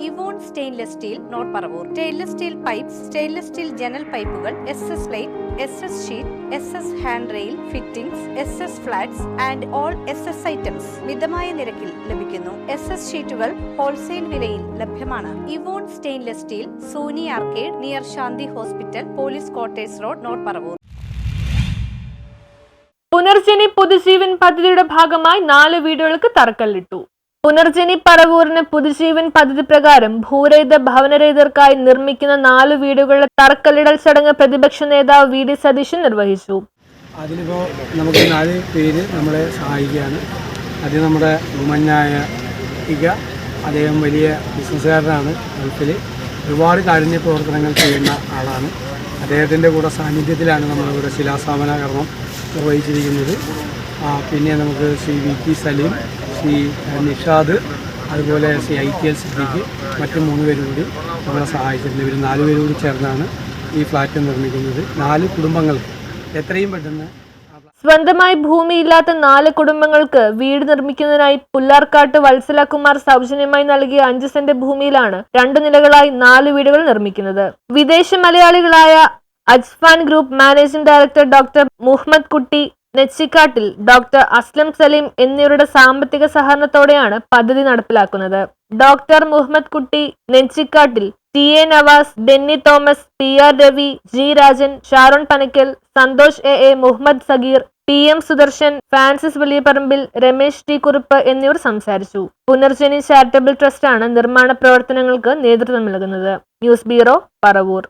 ഇവോൺ stainless steel, north Paravur. Stainless steel pipes, stainless steel ജനൽ പൈപ്പുകൾ, SS light, SS sheet, SS hand rail fittings, SS flats and all SS items മിതമായ നിരക്കിൽ ലഭിക്കുന്നു. SS ഷീറ്റുകൾ wholesale വിലയിൽ ലഭ്യമാണ്. Evon stainless steel, Soni arcade, near Shanti hospital, police quarters road, north Paravur. Punarjani Puthujeevan പദ്ധതിയുടെ ഭാഗമായി 4 വീടുകൾക്ക് തറക്കല്ലിട്ടു. പുനർജനി പറവൂരിന് പുതുജീവൻ പദ്ധതി പ്രകാരം ഭൂരഹിത ഭവനരഹിതർക്കായി നിർമ്മിക്കുന്ന 4 വീടുകളുടെ തറക്കല്ലിടൽ ചടങ്ങ് പ്രതിപക്ഷ നേതാവ് VD സതീശൻ നിർവഹിച്ചു. അതിലിപ്പോൾ നമുക്ക് 4 പേര് നമ്മളെ സഹായിക്കുകയാണ്. അത് നമ്മുടെ ഉമ്മഞ്ഞായ അദ്ദേഹം വലിയ ബിസിനസ്സുകാരനാണ്. ഗൾഫിൽ ഒരുപാട് കാരുണ്യ പ്രവർത്തനങ്ങൾ ചെയ്യുന്ന ആളാണ്. അദ്ദേഹത്തിൻ്റെ കൂടെ സാന്നിധ്യത്തിലാണ് നമ്മളിവിടെ ശിലാസ്ഥാപന കർമ്മം നിർവഹിച്ചിരിക്കുന്നത്. പിന്നെ നമുക്ക് ശ്രീ VP സലീം, ശ്രീ നിഷാദ്, അതുപോലെ ശ്രീ ITL സിദ്ദീഖ്, മറ്റ് 3 പേരും കൂടി നമ്മളെ സഹായിച്ചിട്ടുണ്ട്. ഇവർ 4 പേരും കൂടി ചേർന്നാണ് ഈ ഫ്ലാറ്റ് നിർമ്മിക്കുന്നത്. 4 കുടുംബങ്ങൾക്ക് എത്രയും പെട്ടെന്ന് സ്വന്തമായി ഭൂമിയില്ലാത്ത 4 കുടുംബങ്ങൾക്ക് വീട് നിർമ്മിക്കുന്നതിനായി പുല്ലാർക്കാട്ട് വത്സലകുമാർ സൗജന്യമായി നൽകിയ 5 സെന്റ് ഭൂമിയിലാണ് 2 നിലകളായി 4 വീടുകൾ നിർമ്മിക്കുന്നത്. വിദേശ മലയാളികളായ Ajfan group managing director doctor Muhammad Kutty നെച്ചിക്കാട്ടിൽ, ഡോക്ടർ അസ്ലം സലീം എന്നിവരുടെ സാമ്പത്തിക സഹകരണത്തോടെയാണ് പദ്ധതി നടപ്പിലാക്കുന്നത്. ഡോക്ടർ മുഹമ്മദ് കുട്ടി നെച്ചിക്കാട്ടിൽ, TA Navas, Denny Thomas, PR Ravi, G Rajan, Sharon Panakkal, Santhosh AA, Muhammad Sagir, PM Sudarshan, Francis Valiyaparambil, Ramesh T Kurup എന്നിവർ സംസാരിച്ചു. പുനർജനി ചാരിറ്റബിൾ ട്രസ്റ്റാണ് നിർമ്മാണ പ്രവർത്തനങ്ങൾക്ക് നേതൃത്വം നൽകുന്നത്. News bureau, Paravur.